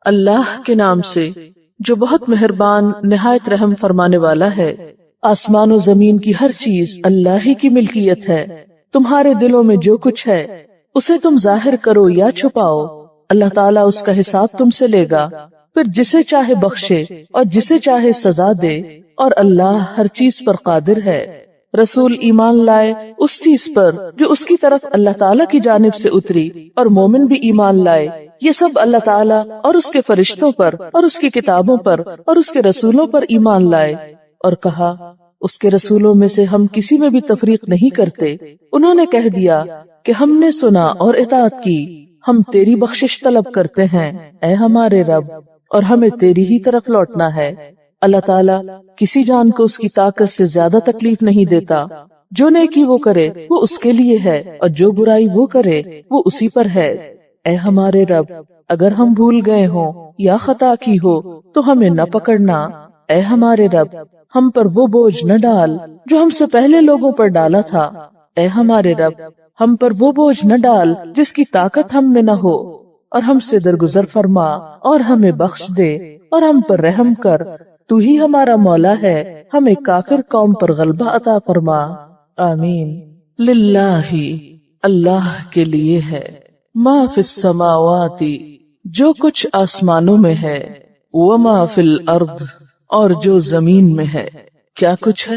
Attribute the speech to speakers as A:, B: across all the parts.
A: اللہ کے نام سے جو بہت مہربان نہایت رحم فرمانے والا ہے۔ آسمان و زمین کی ہر چیز اللہ ہی کی ملکیت ہے۔ تمہارے دلوں میں جو کچھ ہے اسے تم ظاہر کرو یا چھپاؤ، اللہ تعالیٰ اس کا حساب تم سے لے گا، پھر جسے چاہے بخشے اور جسے چاہے سزا دے، اور اللہ ہر چیز پر قادر ہے۔ رسول ایمان لائے اس چیز پر جو اس کی طرف اللہ تعالیٰ کی جانب سے اتری، اور مومن بھی ایمان لائے، یہ سب اللہ تعالیٰ اور اس کے فرشتوں پر اور اس کی کتابوں پر اور اس کے رسولوں پر ایمان لائے، اور کہا اس کے رسولوں میں سے ہم کسی میں بھی تفریق نہیں کرتے۔ انہوں نے کہہ دیا کہ ہم نے سنا اور اطاعت کی، ہم تیری بخشش طلب کرتے ہیں اے ہمارے رب، اور ہمیں تیری ہی طرف لوٹنا ہے۔ اللہ تعالیٰ کسی جان کو اس کی طاقت سے زیادہ تکلیف نہیں دیتا، جو نیکی وہ کرے وہ اس کے لیے ہے، اور جو برائی وہ کرے وہ اسی پر ہے۔ اے ہمارے رب، اگر ہم بھول گئے ہوں یا خطا کی ہو تو ہمیں نہ پکڑنا، اے ہمارے رب ہم پر وہ بوجھ نہ ڈال جو ہم سے پہلے لوگوں پر ڈالا تھا، اے ہمارے رب ہم پر وہ بوجھ نہ ڈال جس کی طاقت ہم میں نہ ہو، اور ہم سے درگزر فرما اور ہمیں بخش دے اور ہم پر رحم کر، تو ہی ہمارا مولا ہے، ہمیں کافر قوم پر غلبہ عطا فرما، آمین۔ للہ اللہ کے لیے ہے، ما فی السماوات جو کچھ آسمانوں میں ہے، وما فی الارض اور جو زمین میں ہے۔ کیا کچھ ہے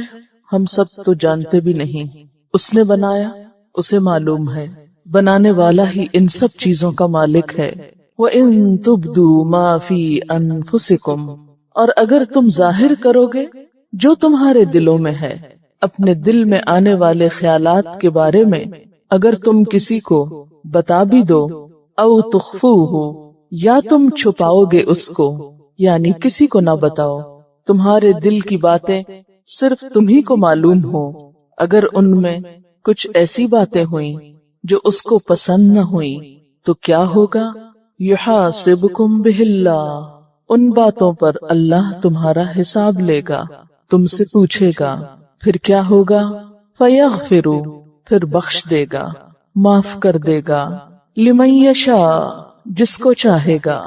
A: ہم سب تو جانتے بھی نہیں، اس نے بنایا اسے معلوم ہے، بنانے والا ہی ان سب چیزوں کا مالک ہے۔ وَإِن تُبْدُوا مَا فِي أَنفُسِكُمْ اور اگر تم ظاہر کرو گے جو تمہارے دلوں میں ہے، اپنے دل میں آنے والے خیالات کے بارے میں اگر تم کسی کو بتا بھی دو، او تخفوہ یا تم چھپاؤ گے اس کو، یعنی کسی کو نہ بتاؤ، تمہارے دل کی باتیں صرف تمہیں کو معلوم ہو، اگر ان میں کچھ ایسی باتیں ہوئیں جو اس کو پسند نہ ہوئیں تو کیا ہوگا؟ یحاسبکم بہ اللہ، ان باتوں پر اللہ تمہارا حساب لے گا، تم سے پوچھے گا، پھر کیا ہوگا؟ فیغفر پھر بخش دے گا، معاف کر دے گا، لمن یشاء جس کو چاہے گا،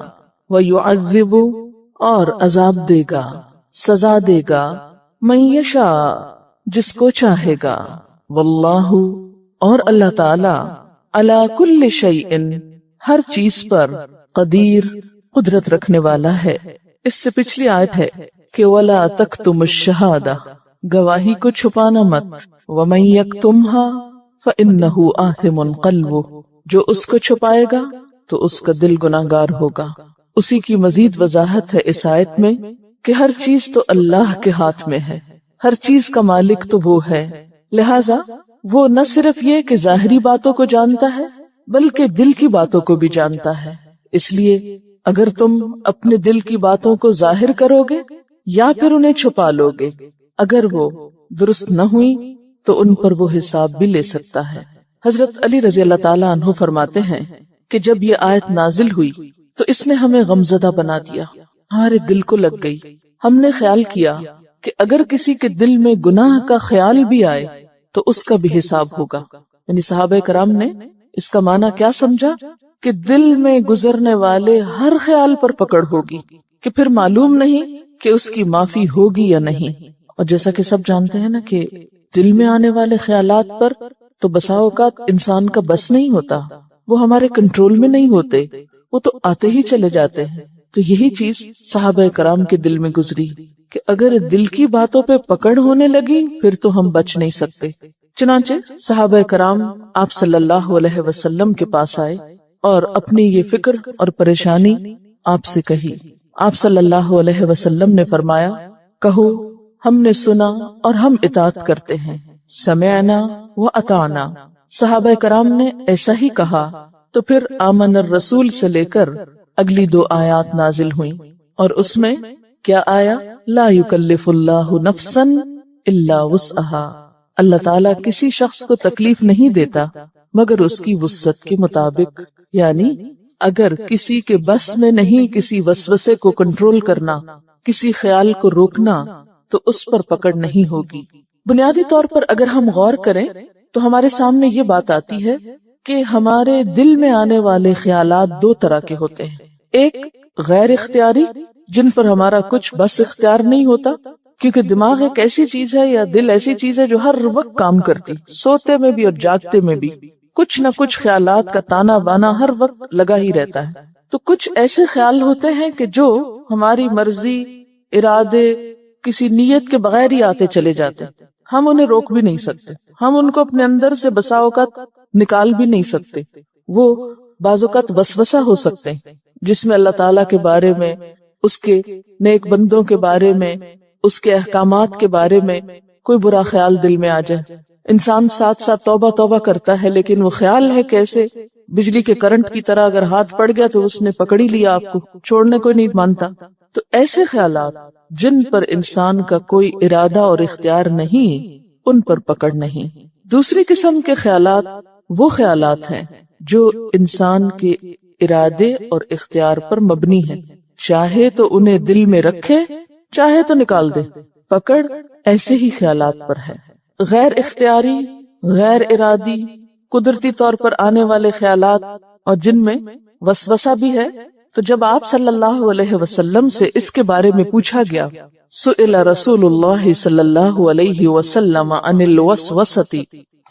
A: ویعذب اور عذاب دے گا، سزا دے گا، من یشاء جس کو چاہے گا، واللہ اور اللہ تعالی علی کل شیء ہر چیز پر قدیر قدرت رکھنے والا ہے۔ اس سے پچھلی آیت ہے کہ ولا تکتم الشہادہ گواہی کو چھپانا مت، ومن یکتمھا فإنہ آثم قلبہ جو اس کو چھپائے گا تو اس کا دل گناہگار ہوگا۔ اسی کی مزید وضاحت ہے اس آیت میں کہ ہر چیز تو اللہ کے ہاتھ میں ہے، ہر چیز کا مالک تو وہ ہے، لہذا وہ نہ صرف یہ کہ ظاہری باتوں کو جانتا ہے بلکہ دل کی باتوں کو بھی جانتا ہے۔ اس لیے اگر تم اپنے دل کی باتوں کو ظاہر کرو گے یا پھر انہیں چھپا لو گے، اگر وہ درست نہ ہوئی تو ان پر وہ حساب بھی لے سکتا ہے۔ حضرت علی رضی اللہ تعالیٰ عنہ فرماتے ہیں کہ جب یہ آیت نازل ہوئی تو اس نے ہمیں غمزدہ بنا دیا، ہمارے دل کو لگ گئی۔ ہم نے خیال کیا کہ اگر کسی کے دل میں گناہ کا خیال بھی آئے تو اس کا بھی حساب ہوگا۔ یعنی صحابہ کرام نے اس کا معنی کیا سمجھا کہ دل میں گزرنے والے ہر خیال پر پکڑ ہوگی، کہ پھر معلوم نہیں کہ اس کی معافی ہوگی یا نہیں۔ اور جیسا کہ سب جانتے ہیں نا کہ دل میں آنے والے خیالات پر تو بسا اوقات انسان کا بس نہیں ہوتا، وہ ہمارے کنٹرول میں نہیں ہوتے، وہ تو آتے ہی چلے جاتے ہیں۔ تو یہی چیز صحابہ کرام کے دل میں گزری کہ اگر دل کی باتوں پہ پکڑ ہونے لگی پھر تو ہم بچ نہیں سکتے۔ چنانچہ صحابہ کرام آپ صلی اللہ علیہ وسلم کے پاس آئے اور اپنی یہ فکر اور پریشانی آپ سے کہی۔ آپ صلی اللہ علیہ وسلم نے فرمایا، کہو ہم نے سنا اور ہم اطاعت کرتے ہیں، سمعنا و اطعنا۔ صحابہ کرام نے ایسا ہی کہا تو پھر آمن الرسول سے لے کر اگلی 2 آیات نازل ہوئیں، اور اس میں کیا آیا؟ لا یکلف اللہ نفسا الا وسعها، اللہ تعالیٰ کسی شخص کو تکلیف نہیں دیتا مگر اس کی وسعت کے مطابق، یعنی اگر کسی کے بس میں نہیں کسی وسوسے کو کنٹرول کرنا، کسی خیال کو روکنا، تو اس پر پکڑ نہیں ہوگی۔ بنیادی طور پر اگر ہم غور کریں تو ہمارے سامنے یہ بات آتی ہے کہ ہمارے دل میں آنے والے خیالات 2 طرح کے ہوتے ہیں۔ ایک غیر اختیاری جن پر ہمارا کچھ بس اختیار نہیں ہوتا، کیونکہ دماغ ایک ایسی چیز ہے یا دل ایسی چیز ہے جو ہر وقت کام کرتی، سوتے میں بھی اور جاگتے میں بھی کچھ نہ کچھ خیالات کا تانا بانا ہر وقت لگا ہی رہتا ہے۔ تو کچھ ایسے خیال ہوتے ہیں کہ جو ہماری مرضی، ارادے، کسی نیت کے بغیر ہی آتے چلے جاتے، ہم انہیں روک بھی نہیں سکتے، ہم ان کو اپنے اندر سے بسا اوقات نکال بھی نہیں سکتے۔ وہ بعض اوقات وسوسہ ہو سکتے ہیں جس میں اللہ تعالیٰ کے بارے میں، اس کے نیک بندوں کے بارے میں، اس کے احکامات کے بارے میں کوئی برا خیال دل میں آ جائے۔ انسان ساتھ ساتھ توبہ توبہ کرتا ہے، لیکن وہ خیال ہے کیسے بجلی کے کرنٹ کی طرح اگر ہاتھ پڑ گیا تو اس نے پکڑ ہی لیا، آپ کو چھوڑنے کو نہیں مانتا۔ تو ایسے خیالات جن پر انسان کا کوئی ارادہ اور اختیار نہیں، ان پر پکڑ نہیں۔ دوسری قسم کے خیالات وہ خیالات ہیں جو انسان کے ارادے اور اختیار پر مبنی ہیں، چاہے تو انہیں دل میں رکھے، چاہے تو نکال دے، پکڑ ایسے ہی خیالات پر ہے۔ غیر اختیاری، غیر ارادی، قدرتی طور پر آنے والے خیالات اور جن میں وسوسہ بھی ہے، تو جب آپ صلی اللہ علیہ وسلم سے اس کے بارے میں پوچھا گیا، سئل رسول اللہ صلی اللہ علیہ وسلم عن الوسوسۃ،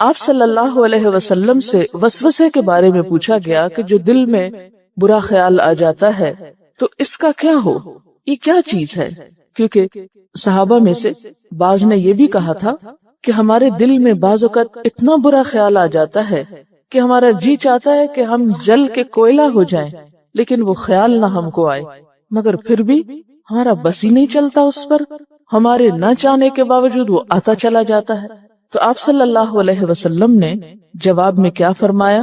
A: آپ صلی اللہ علیہ وسلم سے وسوسے کے بارے میں پوچھا گیا کہ جو دل میں برا خیال آ جاتا ہے تو اس کا کیا ہو، یہ کیا چیز ہے؟ کیونکہ صحابہ میں سے بعض نے یہ بھی کہا تھا کہ ہمارے دل میں بعض اوقات اتنا برا خیال آ جاتا ہے کہ ہمارا جی چاہتا ہے کہ ہم جل کے کوئلہ ہو جائیں، لیکن وہ خیال نہ ہم کو آئے، مگر پھر بھی ہمارا بس ہی نہیں چلتا اس پر، ہمارے نہ چاہنے کے باوجود وہ آتا چلا جاتا ہے۔ تو آپ صلی اللہ علیہ وسلم نے جواب میں کیا فرمایا؟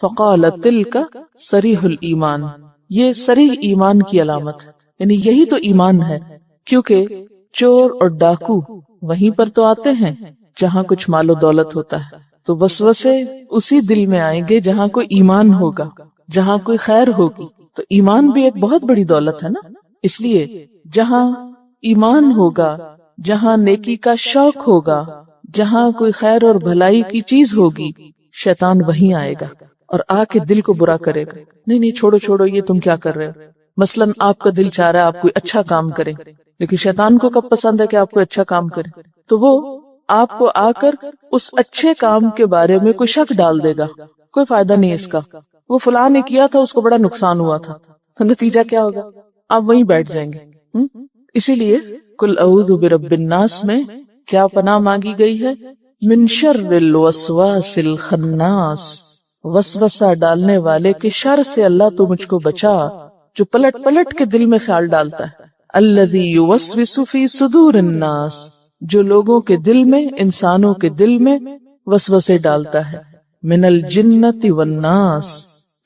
A: فقال تلک صریح الایمان، یہ صریح ایمان کی علامت، یعنی یہی تو ایمان ہے، کیونکہ چور اور ڈاکو وہیں پر تو آتے ہیں جہاں کچھ مال و دولت ہوتا ہے، تو وسوسے اسی دل میں آئیں گے جہاں کوئی ایمان ہوگا، جہاں کوئی خیر ہوگی۔ تو ایمان بھی ایک بہت بڑی دولت ہے نا، اس لیے جہاں ایمان ہوگا، جہاں نیکی کا شوق ہوگا، جہاں کوئی خیر اور بھلائی کی چیز ہوگی، شیطان وہیں آئے گا اور آ کے دل کو برا کرے گا، نہیں نہیں چھوڑو چھوڑو، یہ تم کیا کر رہے ہو۔ مثلاً آپ کا دل چاہ رہا ہے آپ کوئی اچھا کام کریں، لیکن شیطان کو کب پسند ہے کہ آپ کوئی اچھا کام کریں؟ تو وہ آپ کو آ کر اس اچھے کام کے بارے میں کوئی شک ڈال دے گا، کوئی فائدہ نہیں اس کا، وہ فلاں نے کیا تھا، اس کو بڑا نقصان ہوا تھا، تو نتیجہ کیا ہوگا؟ آپ وہیں بیٹھ جائیں گے۔ اسی لیے قل اعوذ برب الناس میں کیا پناہ مانگی گئی ہے؟ من شر الوسواس الخناس، وسوسہ ڈالنے والے کے شر سے اللہ تو مجھ کو بچا، جو پلٹ پلٹ کے دل میں خیال ڈالتا ہے۔ الذی یوسوس فی صدور الناس، جو لوگوں کے دل میں، انسانوں کے دل میں وسوسے ڈالتا ہے۔ من الجنۃ والناس،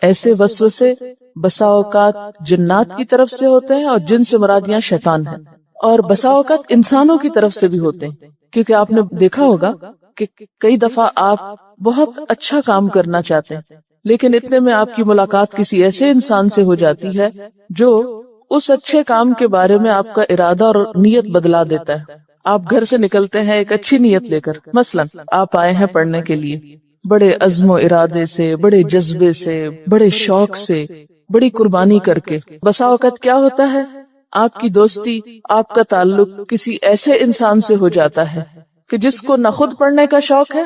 A: ایسے وسوسے بسا اوقات جنات کی طرف سے ہوتے ہیں اور جن سے مراد یہاں شیطان ہے، اور بسا اوقات انسانوں کی طرف سے بھی ہوتے ہیں، کیونکہ آپ نے دیکھا ہوگا کہ کئی دفعہ آپ بہت اچھا کام کرنا چاہتے ہیں، لیکن اتنے میں آپ کی ملاقات کسی ایسے انسان سے ہو جاتی ہے جو اس اچھے کام کے بارے میں آپ کا ارادہ اور نیت بدلا دیتا ہے۔ آپ گھر سے نکلتے ہیں ایک اچھی نیت لے کر، مثلا آپ آئے ہیں پڑھنے کے لیے، بڑے عزم و ارادے سے، بڑے جذبے سے، بڑے شوق سے، بڑی قربانی کر کے، بسا اوقات کیا ہوتا ہے آپ کی دوستی، آپ کا تعلق کسی ایسے انسان سے ہو جاتا ہے کہ جس کو نہ خود پڑھنے کا شوق ہے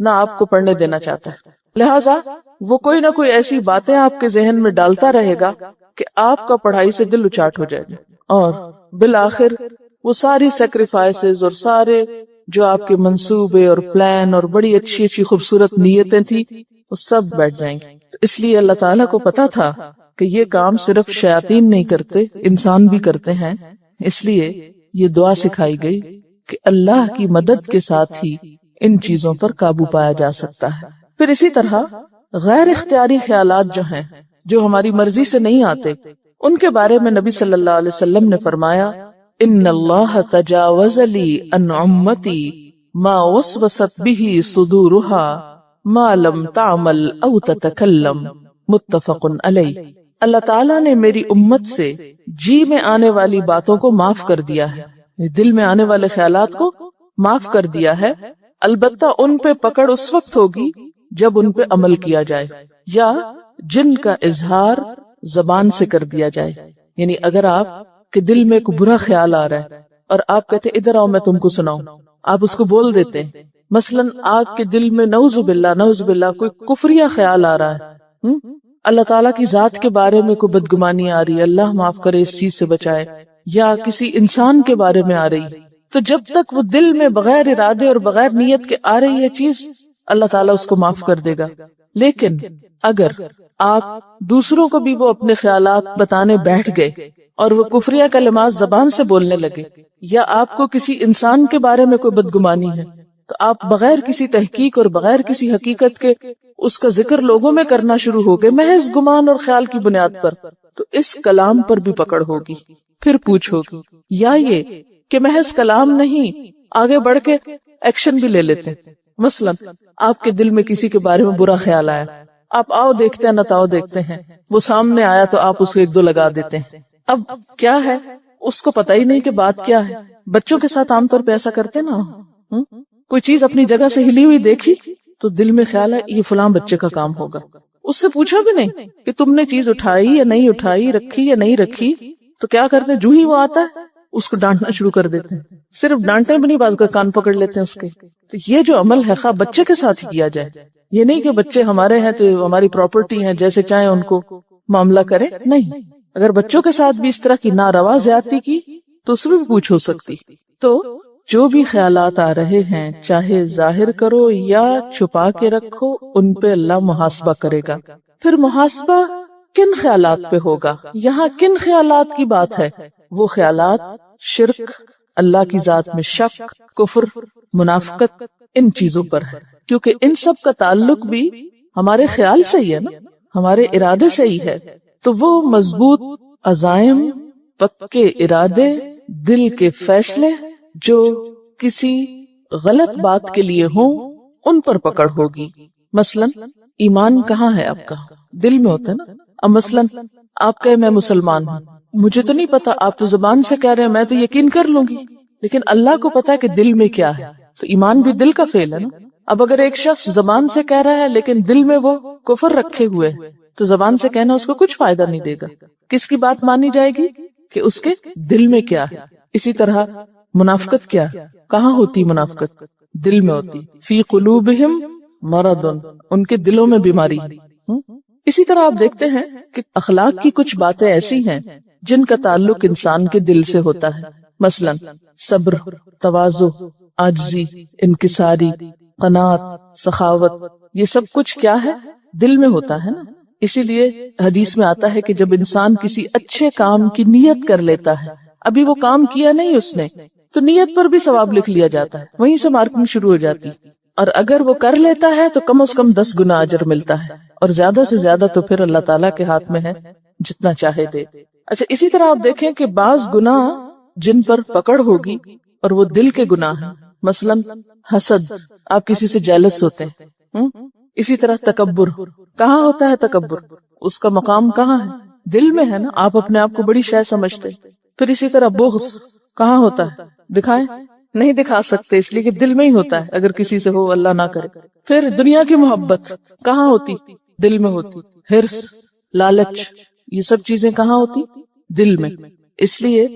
A: نہ آپ کو پڑھنے دینا چاہتا ہے، لہٰذا وہ کوئی نہ کوئی ایسی باتیں آپ کے ذہن میں ڈالتا رہے گا کہ آپ کا پڑھائی سے دل اچاٹ ہو جائے گا، اور بالآخر وہ ساری سیکریفائسز اور سارے جو آپ کے منصوبے اور پلان اور بڑی اچھی اچھی خوبصورت نیتیں تھی وہ سب بیٹھ جائیں گے۔ تو اس لیے اللہ تعالیٰ کو پتا تھا کہ یہ کام صرف شیاطین نہیں کرتے، انسان بھی کرتے ہیں، اس لیے یہ دعا سکھائی گئی کہ اللہ کی مدد کے ساتھ ہی ان چیزوں پر قابو پایا جا سکتا ہے۔ پھر اسی طرح غیر اختیاری خیالات جو ہیں، جو ہماری مرضی سے نہیں آتے، ان کے بارے میں نبی صلی اللہ علیہ وسلم نے فرمایا، ان اللہ تجاوز لی عن امتی ما وسوست به صدورها ما لم تعمل او تتکلم، متفق علیہ۔ اللہ تعالیٰ نے میری امت سے جی میں آنے والی باتوں کو معاف کر دیا ہے، دل میں آنے والے خیالات کو معاف کر دیا ہے، البتہ ان پہ پکڑ اس وقت ہوگی جب ان پہ عمل کیا جائے یا جن کا اظہار زبان سے کر دیا جائے، یعنی اگر آپ کے دل میں کوئی برا خیال آ رہا ہے اور آپ کہتے ہیں ادھر آؤ میں تم کو سناؤں، آپ اس کو بول دیتے ہیں. مثلاً آپ کے دل میں نعوذ باللہ کوئی کفریہ خیال آ رہا ہے، اللہ تعالیٰ کی ذات کے بارے میں کوئی بدگمانی آ رہی ہے، اللہ معاف کرے اس چیز سے بچائے، یا کسی انسان کے بارے میں آ رہی، تو جب تک وہ دل میں بغیر ارادے اور بغیر نیت کے آ رہی ہے چیز، اللہ تعالیٰ اس کو معاف کر دے گا. لیکن اگر آپ دوسروں کو بھی وہ اپنے خیالات بتانے بیٹھ گئے اور وہ کفریہ کلمات زبان سے بولنے لگے، یا آپ کو کسی انسان کے بارے میں کوئی بدگمانی ہے، تو آپ بغیر کسی تحقیق اور بغیر کسی حقیقت کے اس کا ذکر لوگوں میں کرنا شروع ہو گئے محض گمان اور خیال کی بنیاد پر، تو اس کلام پر بھی پکڑ ہوگی. پھر پوچھو گی. یا یہ کہ محض کلام نہیں، آگے بڑھ کے ایکشن بھی لے لیتے ہیں. مثلا آپ کے دل میں کسی کے بارے میں برا خیال آیا، آپ آؤ دیکھتے ہیں نتاؤ دیکھتے ہیں، وہ سامنے آیا تو آپ اس کو ایک دو لگا دیتے ہیں. اب کیا ہے، اس کو پتہ ہی نہیں کہ بات کیا ہے. بچوں کے ساتھ عام طور پہ ایسا کرتے نا، کوئی چیز اپنی جگہ سے ہلی ہوئی دیکھی تو دل میں خیال ہے یہ فلاں بچے کا کام ہوگا، اس سے پوچھا بھی نہیں کہ تم نے چیز اٹھائی یا نہیں اٹھائی، رکھی یا نہیں رکھی، تو کیا کرتے، جو ہی وہ آتا ہے اس کو ڈانٹنا شروع کر دیتے ہیں. صرف ڈانٹے بھی نہیں، بعض کا کان پکڑ لیتے ہیں اس کے. تو یہ جو عمل ہے خواہ بچے کے ساتھ ہی کیا جائے، یہ نہیں کہ بچے ہمارے ہیں تو ہماری پراپرٹی ہیں جیسے چاہیں ان کو معاملہ کرے، نہیں. اگر بچوں کے ساتھ بھی اس طرح کی ناروا زیادتی کی تو اس میں بھی پوچھ ہو سکتی. تو جو بھی خیالات آ رہے ہیں چاہے ظاہر کرو یا چھپا کے رکھو، ان پہ اللہ محاسبہ کرے گا. پھر محاسبہ کن خیالات پہ ہوگا؟ یہاں کن خیالات کی بات ہے؟ وہ خیالات شرک، اللہ کی ذات میں شک، کفر، منافقت، ان چیزوں پر ہے، کیونکہ ان سب کا تعلق بھی ہمارے خیال سے ہی ہے نا، ہمارے ارادے سے ہی ہے. تو وہ مضبوط عزائم، پکے ارادے، دل کے فیصلے جو کسی غلط بات کے لیے ہوں، ان پر پکڑ ہوگی. مثلا ایمان کہاں ہے آپ کا؟ دل میں ہوتا ہے نا. اب مثلا آپ کہے میں مسلمان ہوں، مجھے تو نہیں پتا، آپ تو زبان سے کہہ رہے ہیں، میں تو یقین کر لوں گی، لیکن اللہ کو پتا ہے کہ دل میں کیا ہے. تو ایمان بھی دل کا فعل ہے نا. اب اگر ایک شخص زبان سے کہہ رہا ہے لیکن دل میں وہ کفر رکھے ہوئے تو زبان سے کہنا اس کو کچھ فائدہ نہیں دے گا. کس کی بات مانی جائے گی؟ کہ اس کے دل میں کیا ہے. اسی طرح منافقت کیا ہے؟ کہاں ہوتی منافقت؟ دل میں ہوتی. فی قلوبہم مرض، ان کے دلوں میں بیماری. اسی طرح آپ دیکھتے ہیں کہ اخلاق کی کچھ باتیں ایسی ہیں جن کا تعلق انسان کے دل سے ہوتا ہے. مثلا صبر، تواضع، عاجزی، انکساری، قناعت، سخاوت، یہ سب کچھ کیا ہے؟ دل میں ہوتا ہے نا. اسی لیے حدیث میں آتا ہے کہ جب انسان کسی اچھے کام کی نیت کر لیتا ہے، ابھی وہ کام کیا نہیں اس نے، تو نیت پر بھی ثواب لکھ لیا جاتا ہے، وہیں سے مارکنگ شروع ہو جاتی. اور اگر وہ کر لیتا ہے تو کم از کم 10 گنا اجر ملتا ہے، اور زیادہ سے زیادہ تو پھر اللہ تعالیٰ کے ہاتھ میں ہے، جتنا چاہے دے. اچھا، اسی طرح آپ دیکھیں کہ بعض گناہ جن پر پکڑ ہوگی اور وہ دل کے گناہ ہیں. مثلا حسد، آپ کسی سے جیلس ہوتے ہیں. اسی طرح تکبر، کہاں ہوتا ہے تکبر؟ اس کا مقام کہاں ہے؟ دل میں ہے نا. آپ اپنے آپ کو بڑی شے سمجھتے. پھر اسی طرح بغض کہاں ہوتا ہے؟ دکھائیں؟ نہیں دکھا سکتے، اس لیے کہ دل میں ہی ہوتا ہے، اگر کسی سے ہو اللہ نہ کرے. پھر دنیا کی محبت کہاں ہوتی؟ دل میں ہوتی. حرص، لالچ، یہ سب چیزیں کہاں ہوتی؟ دل میں. اس لیے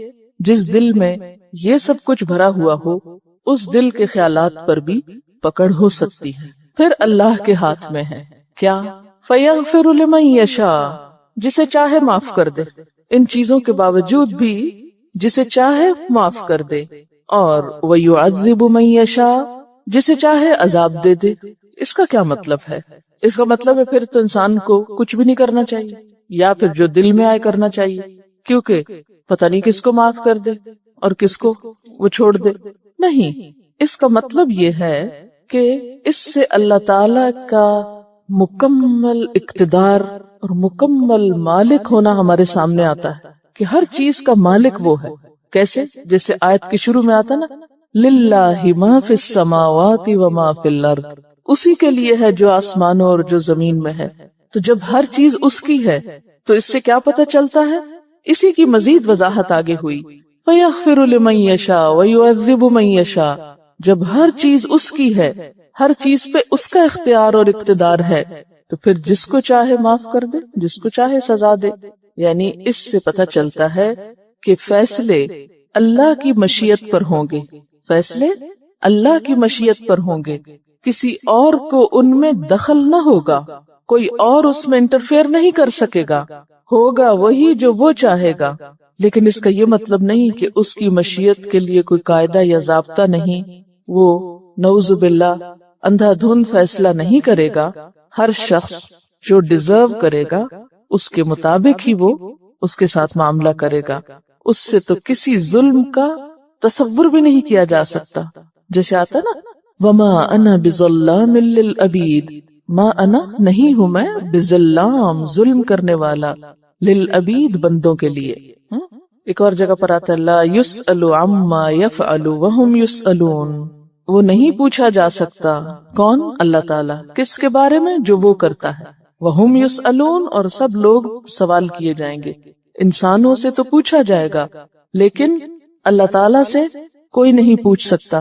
A: جس دل میں یہ سب کچھ بھرا ہوا ہو، اس دل کے خیالات پر بھی پکڑ ہو سکتی ہے. پھر اللہ کے ہاتھ میں ہے کیا؟ فَيَغْفِرُ لِمَن يَشَاءُ، جسے چاہے معاف کر دے. ان چیزوں کے باوجود بھی جسے چاہے معاف کر دے. اور وَيُعَذِّبُ مَن يَشَاءُ، جسے چاہے عذاب دے دے. اس کا کیا مطلب ہے؟ اس کا مطلب ہے پھر تو انسان کو کچھ بھی نہیں کرنا چاہیے، یا پھر جو دل میں آئے کرنا چاہیے، کیونکہ پتہ نہیں کس کو معاف کر دے اور کس کو وہ چھوڑ دے. نہیں، اس کا مطلب یہ ہے کہ اس سے اللہ تعالی کا مکمل اقتدار اور مکمل مالک ہونا ہمارے سامنے آتا ہے کہ ہر چیز کا مالک وہ ہے. کیسے؟ جیسے آیت کے شروع میں آتا نا، للہ ما فی السماوات وما فی الارض، اسی کے لیے ہے جو آسمانوں اور جو زمین میں ہے. تو جب ہر چیز اس کی ہے تو اس سے کیا پتہ چلتا ہے؟ اسی کی مزید وضاحت آگے ہوئی. فَيَغْفِرُ لِمَن يَشَاءُ وَيُعَذِّبُ مَن يَشَاءُ، جب ہر چیز اس کی ہے، ہر چیز پہ اس کا اختیار اور اقتدار ہے، تو پھر جس کو چاہے معاف کر دے، جس کو چاہے سزا دے. یعنی اس سے پتہ چلتا ہے کہ فیصلے اللہ کی مشیت پر ہوں گے، فیصلے اللہ کی مشیت پر ہوں گے، کسی اور کو ان میں دخل نہ ہوگا، کوئی اور اس میں انٹرفیئر نہیں کر سکے گا، ہوگا وہی جو وہ چاہے گا۔ لیکن اس کا یہ مطلب نہیں کہ اس کی مشیت کے لیے کوئی قاعدہ یا ضابطہ نہیں، وہ نعوذ باللہ اندھا دھند فیصلہ نہیں کرے گا، ہر شخص جو ڈیزرو کرے گا اس کے مطابق ہی وہ اس کے ساتھ معاملہ کرے گا، اس سے تو کسی ظلم کا تصور بھی نہیں کیا جا سکتا۔ جیسے آتا نا وما انا بظلام للعبید، ما انا نہیں ہوں میں بظلام ظلم کرنے والا، للعبید بندوں کے لیے۔ ایک اور جگہ پر آتا ہے لا یسأل عما یفعل وہم یسألون، وہ نہیں پوچھا جا سکتا، کون؟ اللہ تعالیٰ، کس کے بارے میں؟ جو وہ کرتا ہے، وہم یسألون، اور سب لوگ سوال کیے جائیں گے۔ انسانوں سے تو پوچھا جائے گا لیکن اللہ تعالیٰ سے کوئی نہیں پوچھ سکتا۔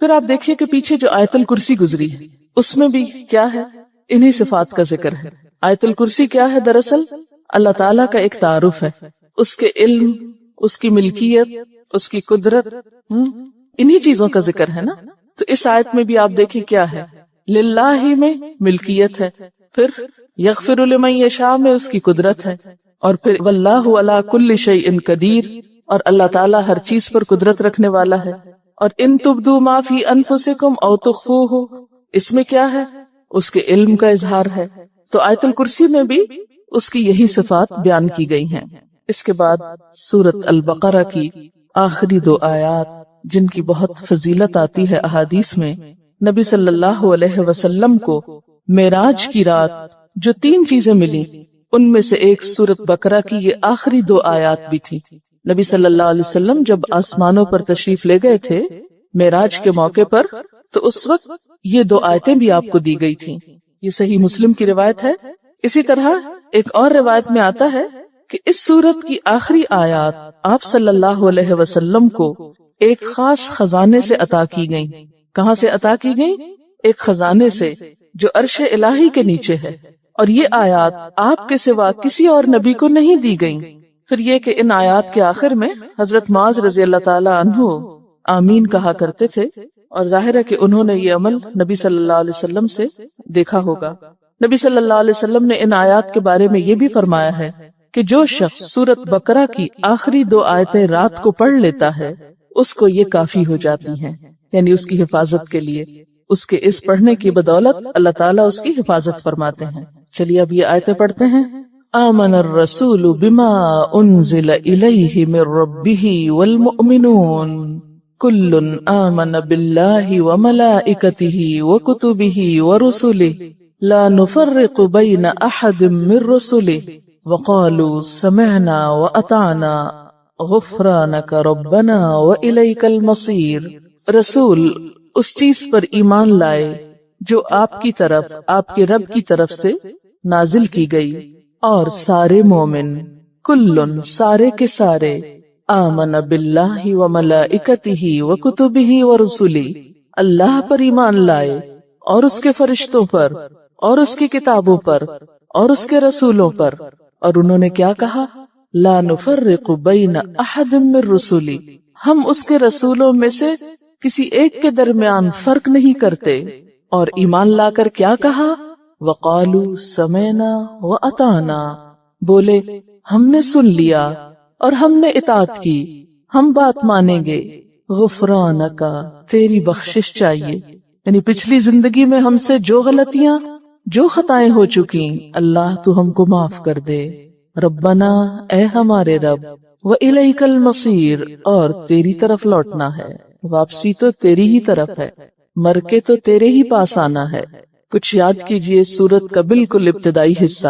A: پھر آپ دیکھیے کہ پیچھے جو آیت الکرسی گزری ہے اس میں بھی کیا ہے؟ انہی صفات کا ذکر ہے۔ آیت الکرسی کیا ہے؟ دراصل اللہ تعالیٰ کا ایک تعارف ہے، اس کے علم، اس کی ملکیت، اس کی قدرت، انہی چیزوں کا ذکر ہے نا۔ تو اس آیت میں بھی آپ دیکھیں کیا ہے، للہ میں ملکیت ہے، پھر یغفر لمن یشاء میں اس کی قدرت ہے، اور پھر واللہ علی کل شیء قدیر، اور اللہ تعالیٰ ہر چیز پر قدرت رکھنے والا ہے۔ اور ان تبدوا ما فی انفسکم او تخفوہ، اس میں کیا ہے؟ اس کے علم کا اظہار ہے۔ تو آیت الکرسی میں بھی اس کی یہی صفات بیان کی گئی ہیں۔ اس کے بعد سورۃ البقرہ کی آخری 2 آیات جن کی بہت فضیلت آتی ہے احادیث میں، نبی صلی اللہ علیہ وسلم کو معراج کی رات جو 3 چیزیں ملی ان میں سے ایک سورۃ بقرہ کی یہ آخری 2 آیات بھی تھی۔ نبی صلی اللہ علیہ وسلم جب آسمانوں پر تشریف لے گئے تھے معراج کے موقع پر، تو اس وقت یہ 2 آیتیں بھی آپ کو دی گئی تھیں۔ یہ صحیح مسلم کی روایت ہے۔ اسی طرح ایک اور روایت میں آتا ہے کہ اس سورت کی آخری آیات آپ صلی اللہ علیہ وسلم کو ایک خاص خزانے سے عطا کی گئیں۔ کہاں سے عطا کی گئیں؟ ایک خزانے سے جو عرش الہی کے نیچے ہے، اور یہ آیات آپ کے سوا کسی اور نبی کو نہیں دی گئیں۔ پھر یہ کہ ان آیات کے آخر میں حضرت معاذ رضی اللہ تعالی عنہ آمین کہا کرتے تھے، اور ظاہر ہے کہ انہوں نے یہ عمل نبی صلی اللہ علیہ وسلم سے دیکھا ہوگا۔ نبی صلی اللہ علیہ وسلم نے ان آیات کے بارے میں یہ بھی فرمایا ہے کہ جو شخص سورۃ بقرہ کی آخری 2 آیتیں رات کو پڑھ لیتا ہے اس کو یہ کافی ہو جاتی ہیں، یعنی اس کی حفاظت کے لیے، اس کے اس پڑھنے کی بدولت اللہ تعالیٰ اس کی حفاظت فرماتے ہیں۔ چلیے اب یہ آیتیں پڑھتے ہیں۔ آمن الرسول بما انزل الیہ من ربہ والمؤمنون کل آمن باللہ وملائکتہ وکتبہ ورسلہ لا نفرق بین احد من رسلہ وقالوا سمعنا واطعنا غفرانک ربنا والیک المصیر۔ رسول اس چیز پر ایمان لائے جو آپ کی طرف، آپ کے رب کی طرف سے نازل کی گئی، اور سارے مومن، کلن سارے کے سارے، آمن باللہ وملائکتہ وکتبہ ورسلہ اللہ پر ایمان لائے اور اس کے فرشتوں پر اور اس کی کتابوں پر اور اس کے رسولوں پر، اور انہوں نے کیا کہا؟ لا نفرق بین احد من رسلی، ہم اس کے رسولوں میں سے کسی ایک کے درمیان فرق نہیں کرتے۔ اور ایمان لا کر کیا کہا؟ وقالوا سمعنا واطعنا، بولے ہم نے سن لیا اور ہم نے اطاعت کی، ہم بات مانیں گے۔ غفرانک، تیری بخشش چاہیے، یعنی پچھلی زندگی میں ہم سے جو غلطیاں، جو خطائیں ہو چکی، اللہ تو ہم کو معاف کر دے۔ ربنا، اے ہمارے رب، وإلیک المصیر، اور تیری طرف لوٹنا ہے، واپسی تو تیری ہی طرف ہے، مر کے تو تیرے ہی پاس آنا ہے۔ کچھ یاد کیجئے سورت کا بالکل ابتدائی حصہ،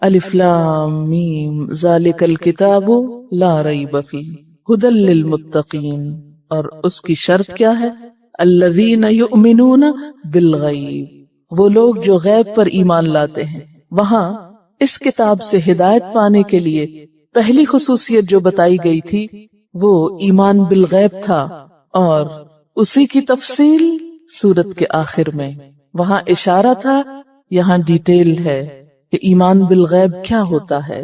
A: الف لام میم ذالک الکتاب لا ریب فیہ ھدی للمتقین، اور اس کی شرط کیا ہے؟ الذین یؤمنون بالغیب، وہ لوگ جو غیب پر ایمان لاتے ہیں۔ وہاں اس کتاب سے ہدایت پانے کے لیے پہلی خصوصیت جو بتائی گئی تھی وہ ایمان بالغیب تھا، اور اسی کی تفصیل سورت کے آخر میں، وہاں اشارہ تھا، یہاں ڈیٹیل ہے کہ ایمان بالغیب کیا ہوتا ہے۔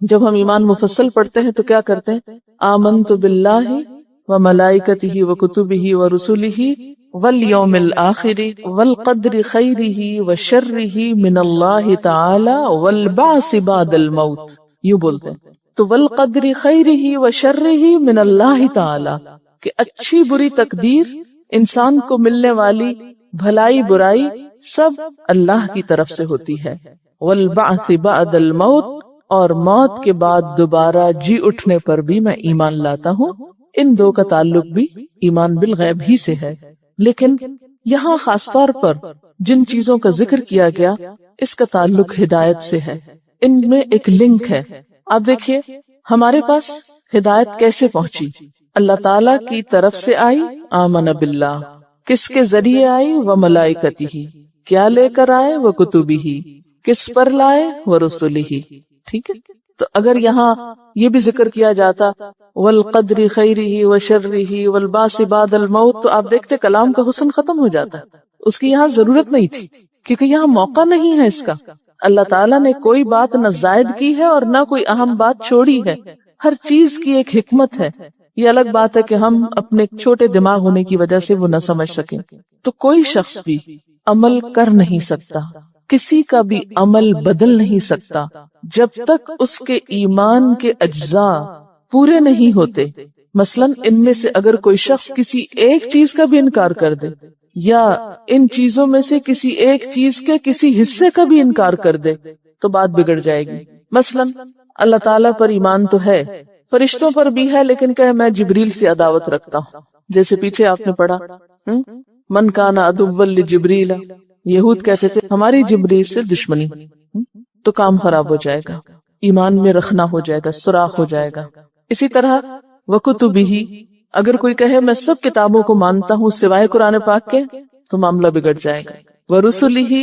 A: جب ہم ایمان مفصل پڑھتے ہیں تو کیا کرتے ہیں؟ آمنت باللہ وملائکتہ وکتبہ ورسلہ والیوم الآخر والقدر خیرہ وشرہ من اللہ تعالی والبعث بعد الموت. یوں بولتے ہیں. تو والقدر خیرہ وشرہ من اللہ تعالی کہ اچھی بری تقدیر، انسان کو ملنے والی بھلائی برائی سب اللہ کی طرف سے ہوتی ہے. والبعث بعد الموت اور موت کے بعد دوبارہ جی اٹھنے پر بھی میں ایمان لاتا ہوں. ان دو کا تعلق بھی ایمان بالغیب ہی سے ہے. لیکن یہاں خاص طور پر جن چیزوں کا ذکر کیا گیا اس کا تعلق ہدایت سے ہے. ان میں ایک لنک ہے. آپ دیکھیے ہمارے پاس ہدایت کیسے پہنچی؟ اللہ تعالی کی طرف سے آئی، آمن باللہ. کس کے ذریعے آئی؟ وملائکتہ. کیا لے کر آئے؟ وکتبہ. کس پر لائے؟ ورسلہ. ٹھیک ہے. تو اگر یہاں یہ بھی ذکر کیا جاتا والقدر خیرہ وشرہ والبعث بعد الموت تو آپ دیکھتے کلام کا حسن ختم ہو جاتا. اس کی یہاں ضرورت نہیں تھی کیونکہ یہاں موقع نہیں ہے اس کا. اللہ تعالیٰ نے کوئی بات نہ زائد کی ہے اور نہ کوئی اہم بات چھوڑی ہے. ہر چیز کی ایک حکمت ہے. یہ الگ بات ہے کہ ہم اپنے چھوٹے دماغ ہونے کی وجہ سے وہ نہ سمجھ سکیں. تو کوئی شخص بھی عمل کر نہیں سکتا، کسی کا بھی عمل بدل نہیں سکتا جب تک اس کے ایمان کے اجزاء پورے نہیں ہوتے. مثلا ان میں سے اگر کوئی شخص کسی ایک چیز کا بھی انکار کر دے یا ان چیزوں میں سے کسی ایک چیز کے کسی حصے کا بھی انکار کر دے تو بات بگڑ جائے گی. مثلا اللہ تعالیٰ پر ایمان تو ہے، فرشتوں پر بھی ہے، لیکن کہ میں جبریل سے عداوت رکھتا ہوں. جیسے پیچھے آپ نے پڑھا من کان عدوا لجبریل، یہود کہتے تھے ہماری جبریل سے دشمنی، تو کام خراب ہو جائے گا، ایمان میں رکھنا ہو جائے گا، سوراخ ہو جائے گا. اسی طرح وکتبہ، اگر کوئی کہے میں سب کتابوں کو مانتا ہوں سوائے قرآن پاک کے تو معاملہ بگڑ جائے گا. ورسلہ،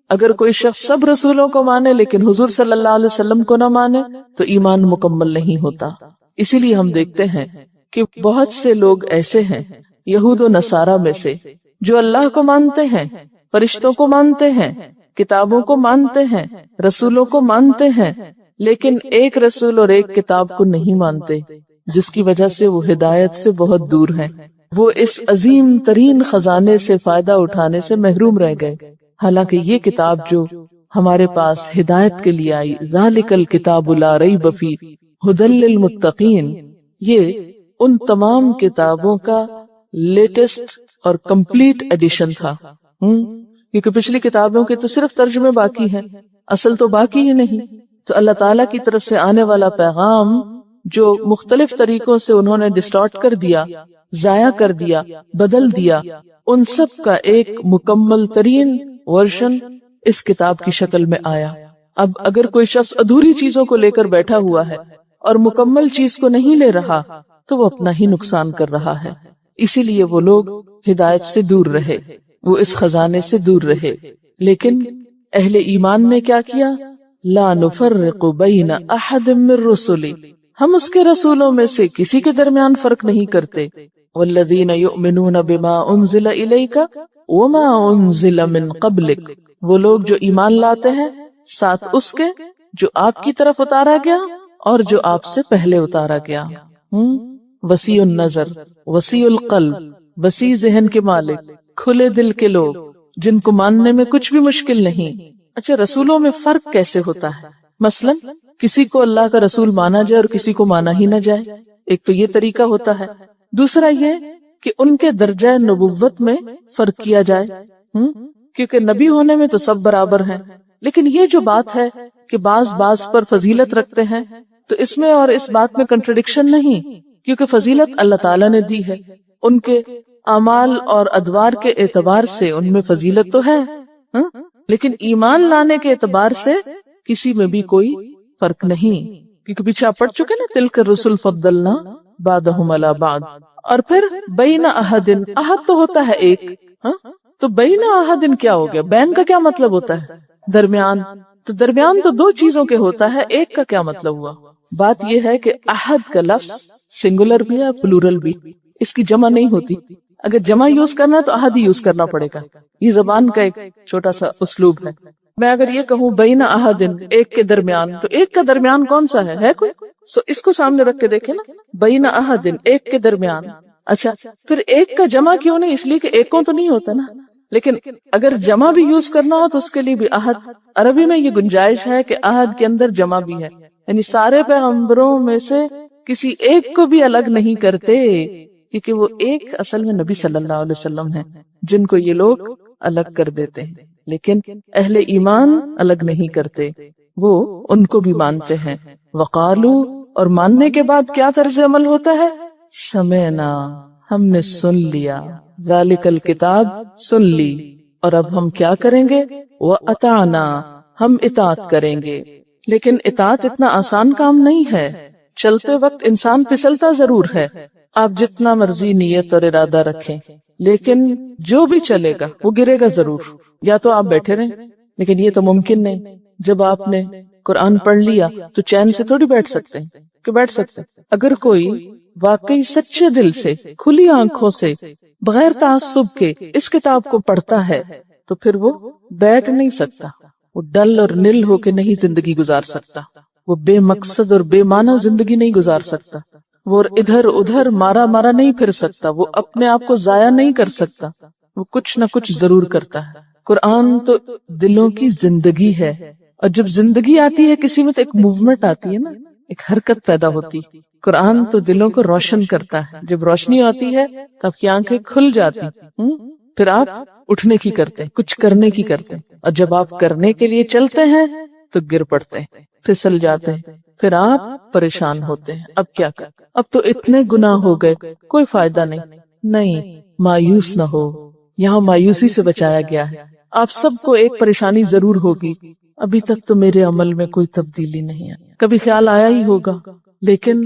A: اگر کوئی شخص سب رسولوں کو مانے لیکن حضور صلی اللہ علیہ وسلم کو نہ مانے تو ایمان مکمل نہیں ہوتا. اسی لیے ہم دیکھتے ہیں کہ بہت سے لوگ ایسے ہیں یہود و نصارہ میں سے جو اللہ کو مانتے ہیں، فرشتوں کو مانتے ہیں، کتابوں کو مانتے ہیں، رسولوں کو مانتے ہیں، لیکن ایک رسول اور ایک کتاب کو نہیں مانتے، جس کی وجہ سے وہ ہدایت سے بہت دور ہیں. وہ اس عظیم ترین خزانے سے فائدہ اٹھانے سے محروم رہ گئے. حالانکہ یہ کتاب جو ہمارے پاس ہدایت کے لیے آئی، ذالک الکتاب لا ریب فیہ ھدی للمتقین، یہ ان تمام کتابوں کا لیٹسٹ اور کمپلیٹ ایڈیشن تھا. کیونکہ پچھلی کتابوں کے تو صرف ترجمے باقی ہیں، اصل تو باقی ہی نہیں. تو اللہ تعالیٰ کی طرف سے آنے والا پیغام جو مختلف طریقوں سے انہوں نے ڈسٹارٹ کر دیا، ضائع کر دیا، بدل دیا، ان سب کا ایک مکمل ترین ورژن اس کتاب کی شکل میں آیا. اب اگر کوئی شخص ادھوری چیزوں کو لے کر بیٹھا ہوا ہے اور مکمل چیز کو نہیں لے رہا تو وہ اپنا ہی نقصان کر رہا ہے. اسی لیے وہ لوگ ہدایت سے دور رہے، وہ اس خزانے سے دور رہے. لیکن اہل ایمان نے کیا کیا؟ لا نفرق بین احد من رسلی، ہم اس کے رسولوں میں سے کسی کے درمیان فرق نہیں کرتے. والذین یؤمنون بما انزل الیک وما انزل من قبلک، وہ لوگ جو ایمان لاتے ہیں ساتھ اس کے جو آپ کی طرف اتارا گیا اور جو آپ سے پہلے اتارا گیا. وسیع النظر، وسیع القلب، وسیع ذہن کے مالک، کھلے دل کے لوگ جن کو ماننے میں کچھ بھی مشکل نہیں. اچھا، رسولوں میں فرق کیسے ہوتا ہے؟ مثلا کسی کو اللہ کا رسول مانا جائے اور کسی کو مانا ہی نہ جائے، ایک تو یہ طریقہ ہوتا ہے. دوسرا یہ کہ ان کے درجہ نبوت میں فرق کیا جائے، کیونکہ نبی ہونے میں تو سب برابر ہیں. لیکن یہ جو بات ہے کہ بعض پر فضیلت رکھتے ہیں، تو اس میں اور اس بات میں کنٹرڈکشن نہیں، کیونکہ فضیلت اللہ تعالیٰ نے دی ہے. ان کے اعمال اور ادوار کے اعتبار سے ان میں فضیلت تو ہے، لیکن ایمان لانے کے اعتبار سے کسی میں بھی کوئی فرق نہیں، کیونکہ پیچھے آپ پڑھ چکے نا تلک الرسل فضلنا بعضهم علی بعض. اور پھر بین احد، احد تو ہوتا ہے ایک، تو بین احد کیا ہو گیا؟ بین کا کیا مطلب ہوتا ہے؟ درمیان. تو درمیان تو دو چیزوں کے ہوتا ہے، ایک کا کیا مطلب ہوا؟ بات یہ ہے کہ احد کا لفظ سنگولر بھی ہے پلورل بھی، اس کی جمع نہیں ہوتی. اگر جمع یوز کرنا تو احد ہی یوز کرنا پڑے گا. یہ زبان کا ایک چھوٹا سا اسلوب ہے. میں اگر یہ کہوں بین احدن، ایک کے درمیان، تو ایک کا درمیان کون سا ہے کوئی؟ سو اس کو سامنے رکھ کے دیکھیں نا، بین احدن، ایک کے درمیان. اچھا پھر ایک کا جمع کیوں نہیں؟ اس لیے کہ ایکوں تو نہیں ہوتا نا. لیکن اگر جمع بھی یوز کرنا ہو تو اس کے لیے بھی احد. عربی میں یہ گنجائش ہے کہ احد کے اندر جمع بھی ہے، یعنی سارے پیغمبروں میں سے کسی ایک کو بھی الگ نہیں کرتے، کیونکہ وہ ایک اصل میں نبی صلی اللہ علیہ وسلم ہیں جن کو یہ لوگ الگ کر دیتے ہیں. لیکن اہل ایمان الگ نہیں کرتے، وہ ان کو بھی مانتے ہیں. وقالو، اور ماننے کے بعد کیا طرز عمل ہوتا ہے؟ سمعنا، ہم نے سن لیا، ذالک الکتاب، سن لی، اور اب ہم کیا کریں گے؟ وَأَطَعْنَا، ہم اطاعت کریں گے. لیکن اطاعت اتنا آسان کام نہیں ہے. چلتے وقت انسان پھسلتا ضرور ہے، آپ جتنا مرضی نیت اور ارادہ رکھیں، لیکن جو بھی چلے گا وہ گرے گا ضرور. یا تو آپ بیٹھے رہیں، لیکن یہ تو ممکن نہیں. جب آپ نے قرآن پڑھ لیا تو چین سے تھوڑی بیٹھ سکتے ہیں کہ بیٹھ سکتے. اگر کوئی واقعی سچے دل سے، کھلی آنکھوں سے، بغیر تعصب کے اس کتاب کو پڑھتا ہے تو پھر وہ بیٹھ نہیں سکتا. وہ ڈل اور نل ہو کے نہیں زندگی گزار سکتا، وہ بے مقصد اور بے معنی زندگی نہیں گزار سکتا، وہ ادھر ادھر مارا مارا نہیں پھر سکتا، وہ اپنے آپ کو ضائع نہیں کر سکتا، وہ کچھ نہ کچھ ضرور کرتا ہے. قرآن تو دلوں کی زندگی ہے، اور جب زندگی آتی ہے کسی میں تو ایک موومنٹ آتی ہے نا، ایک حرکت پیدا ہوتی. قرآن تو دلوں کو روشن کرتا ہے. جب روشنی آتی ہے تو آپ کی آنکھیں کھل جاتی، پھر آپ اٹھنے کی کرتے، کچھ کرنے کی کرتے. اور جب آپ کرنے کے لیے چلتے ہیں تو گر پڑتے ہیں، پھسل جاتے ہیں، پھر آپ پریشان ہوتے ہیں. اب کیا کر؟ اب تو اتنے گناہ ہو گئے، کوئی فائدہ نہیں. مایوس نہ ہو، یہاں مایوسی سے بچایا گیا ہے. آپ سب کو ایک پریشانی ضرور ہوگی، ابھی تک تو میرے عمل میں کوئی تبدیلی نہیں ہے. کبھی خیال آیا ہی ہوگا، لیکن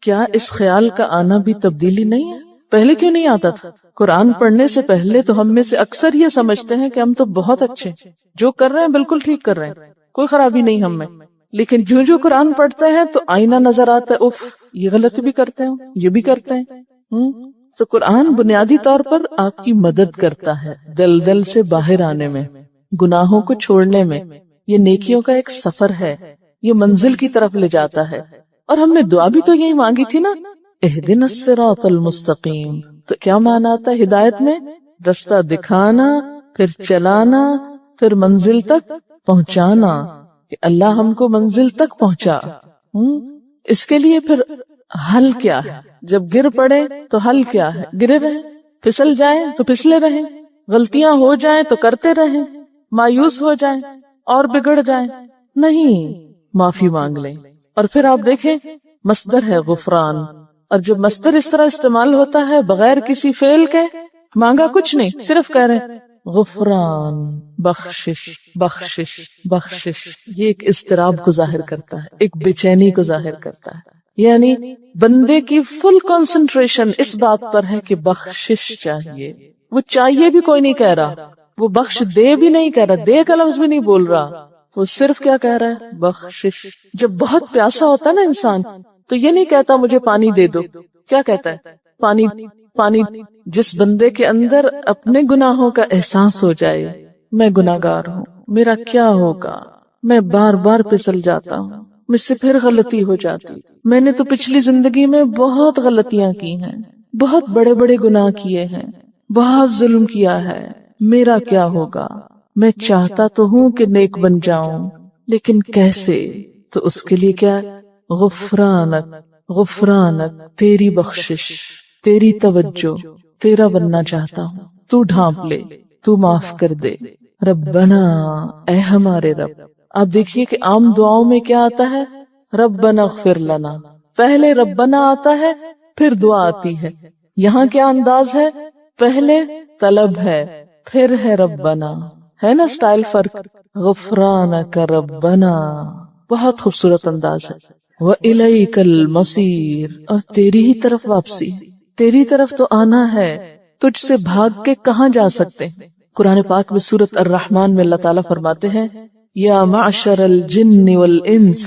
A: کیا اس خیال کا آنا بھی تبدیلی نہیں ہے؟ پہلے کیوں نہیں آتا تھا؟ قرآن پڑھنے سے پہلے تو ہم میں سے اکثر یہ سمجھتے ہیں کہ ہم تو بہت اچھے، جو کر رہے ہیں بالکل ٹھیک کر رہے ہیں، کوئی خرابی نہیں ہم میں. لیکن جو قرآن پڑھتے ہیں تو آئینہ نظر آتا ہے، اف یہ غلط بھی کرتے ہیں، یہ بھی کرتے ہیں. تو قرآن بنیادی طور پر آپ کی مدد کرتا ہے دلدل سے باہر آنے میں، گناہوں کو چھوڑنے میں. یہ نیکیوں کا ایک سفر ہے، یہ منزل کی طرف لے جاتا ہے. اور ہم نے دعا بھی تو یہی مانگی تھی نا، اہدنا الصراط المستقیم. تو کیا معنی آتا ہے ہدایت میں؟ رستہ دکھانا، پھر چلانا، پھر منزل تک پہنچانا، کہ اللہ ہم کو منزل تک پہنچا. اس کے لیے پھر حل کیا ہے؟ جب گر پڑے تو حل کیا ہے؟ گرے رہیں، پھسل جائیں تو پھسلے رہیں، غلطیاں ہو جائیں تو کرتے رہیں، مایوس ہو جائیں اور بگڑ جائیں نہیں، معافی مانگ لیں. اور پھر آپ دیکھیں مصدر ہے غفران، اور جب مصدر اس طرح استعمال ہوتا ہے بغیر کسی فعل کے، مانگا کچھ نہیں، صرف کہہ رہے ہیں غفران، بخشش بخشش بخشش. یہ ایک اضطراب کو ظاہر کرتا ہے، ایک بے چینی کو ظاہر کرتا ہے. یعنی بندے کی فل کنسنٹریشن اس بات پر ہے کہ بخشش چاہیے. وہ چاہیے بھی کوئی نہیں کہہ رہا، وہ بخش دے بھی نہیں کہہ رہا، دے کا لفظ بھی نہیں بول رہا، وہ صرف کیا کہہ رہا ہے؟ بخشش. جب بہت پیاسا ہوتا ہے نا انسان تو یہ نہیں کہتا مجھے پانی دے دو، کیا کہتا ہے؟ پانی پانی. جس بندے کے اندر اپنے گناہوں کا احساس ہو جائے، میں گناہگار ہوں، میرا کیا ہوگا، میں بار بار پھسل جاتا ہوں، مجھ سے پھر غلطی ہو جاتی، میں نے تو پچھلی زندگی میں بہت غلطیاں کی ہیں، بہت بڑے بڑے گناہ کیے ہیں، بہت ظلم کیا ہے، میرا کیا ہوگا، میں چاہتا تو ہوں کہ نیک بن جاؤں، لیکن کیسے؟ تو اس کے لیے کیا؟ غفرانک غفرانک، تیری بخشش، تیری توجہ، تیرا بننا چاہتا ہوں، تو ڈھانپ لے، تو معاف کر دے. ربنا، اے ہمارے رب. آپ دیکھیے کہ عام دعاؤں میں کیا آتا ہے؟ ربنا اغفر لنا. پہلے ربنا آتا ہے پھر دعا آتی ہے. یہاں کیا انداز ہے؟ پہلے طلب ہے پھر ہے ربنا، ہے نا سٹائل فرق. غفرانک ربنا، بہت خوبصورت انداز ہے. وَإِلَيْكَ الْمَصِيرُ، اور تیری ہی طرف واپسی، تیری طرف تو آنا ہے، تجھ سے بھاگ کے کہاں جا سکتے. قرآن پاک میں سورۃ الرحمن میں اللہ تعالیٰ فرماتے ہیں یا معشر الجن والانس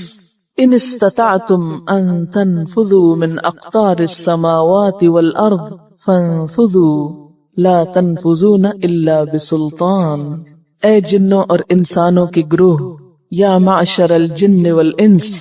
A: ان استطعتم ان تنفذوا من اقطار السماوات والارض فانفذوا لا تنفذون الا بسلطان. اے جنوں اور انسانوں کے گروہ، یا معشر الجن والانس،